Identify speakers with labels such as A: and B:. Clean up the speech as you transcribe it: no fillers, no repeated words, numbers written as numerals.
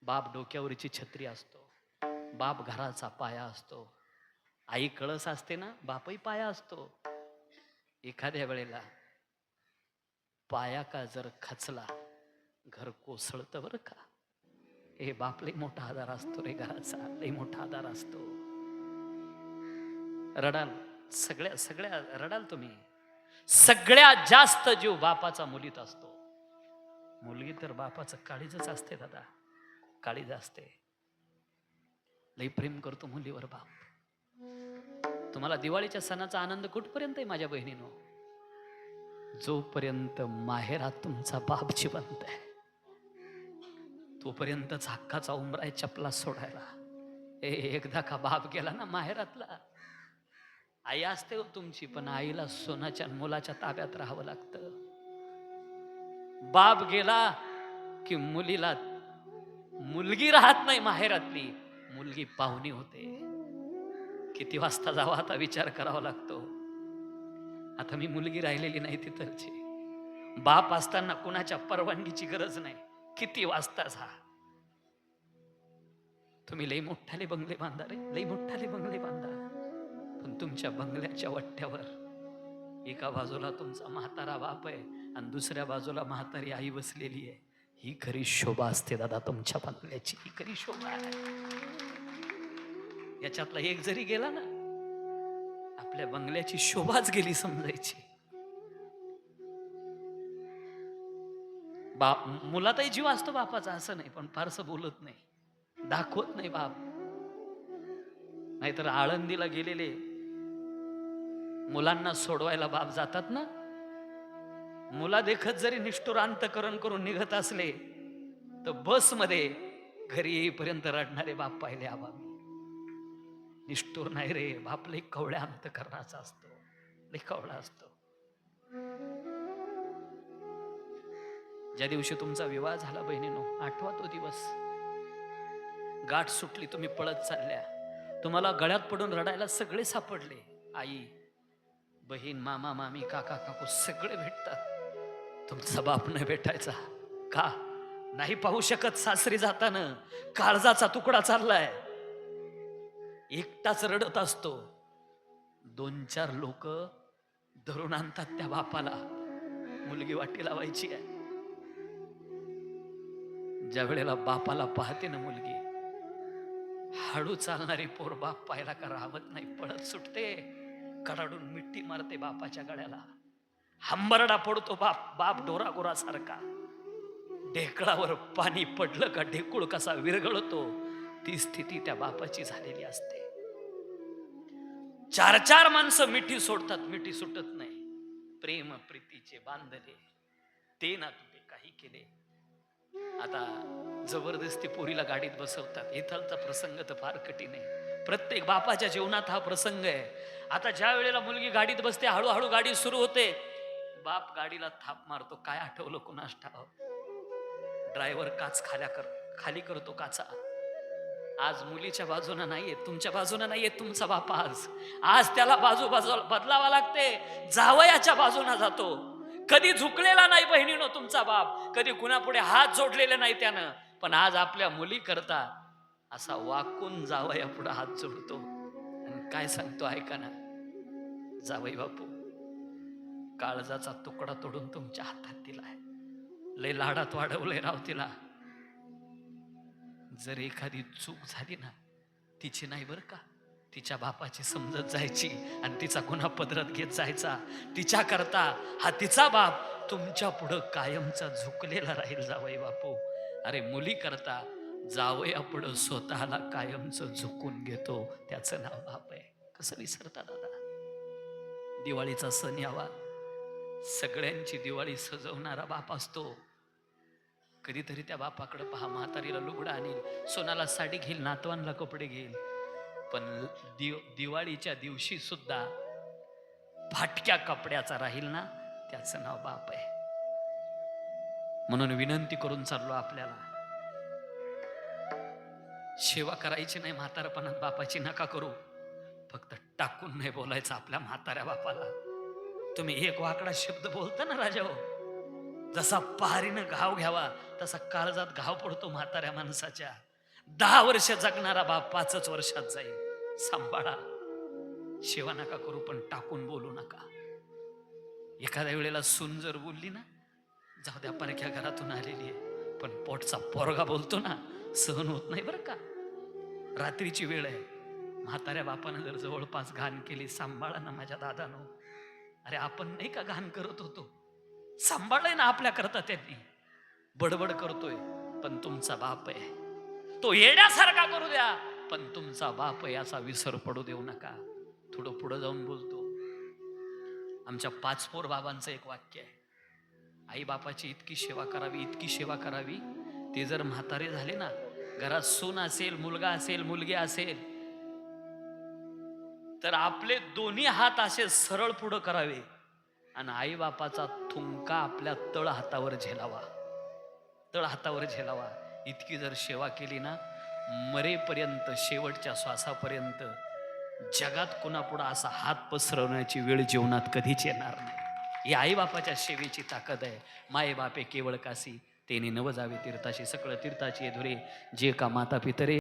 A: बाप डोक्यावरची छत्री असतो, बाप घराचा पाया असतो, आई कळस असते ना, बापही पाया असतो. एखाद्या वेळेला पाया का जर खचला, घर कोसळतं बरं का. हे बाप लई मोठा आधार असतो रे, घराचा लई मोठा आधार असतो. रडाल, सगळ्या सगळ्या रडाल तुम्ही. सगळ्यात जास्त जीव बापाचा मुलीत असतो. मुलगी तर बापाचं काळीजच असते दादा, काळीज असते. लई प्रेम करतो मुलीवर बाप. तुम्हाला दिवाळीच्या सणाचा आनंद कुठपर्यंत आहे माझ्या बहिणीनो? जोपर्यंत माहेरात तुमचा बाप जिवंत आहे तोपर्यंतच हक्काचा उंबरा आहे चपला सोडायला. एकदा का बाप गेला ना माहेरातला, आई असते हो तुमची, पण आईला सोनाच्या मुलाच्या ताब्यात राहावं लागतं. बाप गेला की मुलीला, मुलगी राहत नाही माहेरातली, मुलगी पाहुणी होते. किती वाजता जावा आता विचार करावा लागतो. आता मी मुलगी राहिलेली नाही तिथलची. बाप असताना कुणाच्या परवानगीची गरज नाही. किती वाजता जा. तुम्ही लई मोठाले बंगले बांधा रे, लई मोठाले बंगले बांधा, पण तुमच्या बंगल्याच्या वट्ट्यावर एका बाजूला तुमचा म्हातारा बाप आहे आणि दुसऱ्या बाजूला म्हातारी आई बसलेली आहे. ही खरी शोभा असते दादा तुमच्या बंगल्याची, ही खरी शोभा आहे. याच्यातला एक जरी गेला ना, आपल्या बंगल्याची शोभाच गेली समजायची. बाप मुलातही जीव असतो बापाचा, असं नाही, पण फारसं बोलत नाही, दाखवत नाही बाप. नाहीतर आळंदीला गेलेले मुलांना सोडवायला बाप जातात ना, मुला देखत जरी निष्ठुर अंतकरण करून निघत असले तर बसमध्ये घरी येईपर्यंत रडणारे बाप पाहिले आबा मी. निष्ठुर नाही रे बाप, लई कवळ्या अंतकरणाचा असतो, लई कवळा असतो. ज्या दिवशी तुमचा विवाह झाला बहिणीनो, आठवा तो दिवस. गाठ सुटली, तुम्ही पळत चालल्या, तुम्हाला गळ्यात पडून रडायला सगळे सापडले. आई, बहीण, मामा, मामी, काका, काकू सगळे भेटतात. तुमचा बाप नाही भेटायचा का? नाही पाहू शकत सासरी जाताना, काळजाचा तुकडा चाललाय, एकटाच रडत असतो. 2-4 लोक धरून आणतात त्या बापाला, मुलगी वाटी लावायची आहे. ज्या वेळेला बापाला पाहते ना मुलगी, हळू चालणारी पोर बाप पाहिला का राहत नाही, पळत सुटते, कडाडून मिठी मारते बापाच्या गळ्याला, हंबरडा पडतो बाप. बाप ढोरागोरा सारखा, ढेकळावर पाणी पडलं का ढेकूळ कसा विरघळतो, ती स्थिती त्या बापाची झालेली असते. 4-4 माणसं मिठी सोडतात, मिठी सुटत नाही. प्रेम प्रीतीचे बांधले ते ना तुझे काही केले. आता जबरदस्ती पोरीला गाडीत बसवतात. इथलचा प्रसंग तर फार कठीण आहे. प्रत्येक बापाच्या जीवनात हा प्रसंग आहे. आता ज्या वेळेला मुलगी गाडीत बसते, हळूहळू गाडी सुरू होते, बाप गाडीला थाप मारतो. काय आठवलं कुणास ठाव. ड्रायव्हर काच खाली करतो काचा. आज मुलीच्या बाजूने नाहीये, तुमच्या बाजूने नाहीये तुमचा बाप. आज त्याला बाजू बदलावा लागते, जावयाच्या बाजूने जातो. कधी झुकलेला नाही बहिणीनो तुमचा बाप, कधी कुणापुढे हात जोडलेले नाही त्यानं, पण आज आपल्या मुली करता असा वाकून जावया पुढे हात जोडतो आणि काय सांगतो ऐका ना. जावई बापू, काळजाचा तुकडा तोडून तुमच्या हातात दिलाय, लय लाडात वाढवलंय राव तिला. जर एखादी चूक झाली ना, तिची नाही बर का, तिच्या बापाची समजत जायची आणि तिचा गुन्हा पदरात घेत जायचा. तिच्या करता हा तिचा बाप तुमच्या पुढं कायमचा झुकलेला राहील जावई बापू. अरे मुली करता जावया पुढं स्वतःला कायमचं झुकून घेतो, त्याचं नाव बाप आहे. कसं विसरता दादा. दिवाळीचा सण यावा, सगळ्यांची दिवाळी सजवणारा बाप असतो. कधीतरी त्या बापाकडे पहा, म्हातारीला लुगडं आणील, सोनाला साडी घेईल, नातवांना कपडे घेईल, पण दिवाळीच्या दिवशी सुद्धा फाटक्या कपड्याचा राहील ना, त्याचं नाव बाप आहे. म्हणून विनंती करून चाललो आपल्याला, सेवा करायची नाही म्हातारपणात बापाची नका करू, फक्त टाकून नाही बोलायचं आपल्या म्हाताऱ्या बापाला. तुम्ही एक वाकडा शब्द बोलता ना राजा हो, जसा पहारीनं घाव घ्यावा तसा काळजात घाव पडतो म्हाताऱ्या माणसाच्या. 10 वर्ष जगणारा बाप 5च वर्षात जाईल. सांभाळा. शेवा नका करू, पण टाकून बोलू नका. एखाद्या वेळेला सून जर बोलली ना, जाऊ द्या परक्या घरातून आलेली आहे, पण पोटचा पोरगा बोलतो ना, सहन होत नाही बरं का. रात्रीची वेळ आहे, म्हाताऱ्या बापानं जर जवळपास घाण केली, सांभाळा ना माझ्या दादानो. अरे आपण नाही का घाण करत होतो, सांभाळलंय ना आपल्या करता त्यांनी. बडबड करतोय पण तुमचा बाप आहे, तो येण्यासारखा करू द्या पण तुमचा बाप आहे असा विसर पडू देऊ नका. थोडं पुढे जाऊन बोलतो. आमच्या 5 पोर बाबांचं एक वाक्य आहे, आई बापाची इतकी सेवा करावी, इतकी सेवा करावी, ते जर म्हातारे झाले ना, घरात सून असेल, मुलगा असेल, मुलगी असेल, तर आपले दोन्ही हात असे सरळ पुढं करावे आणि आई बापाचा थुंका आपल्या तळ हातावर झेलावा, तळ हातावर झेलावा. इतकी जर सेवा केली ना, मरेपर्यंत, शेवटच्या श्वासापर्यंत जगात कुणापुढं असा हात पसरवण्याची वेळ जीवनात कधीच येणार नाही. ही आई बापाच्या सेवेची ताकद आहे. माये बापे केवळ कासी, तेने नव जावे तीर्थाशी, सकळ तीर्थाची धुरे, जे का माता पितरे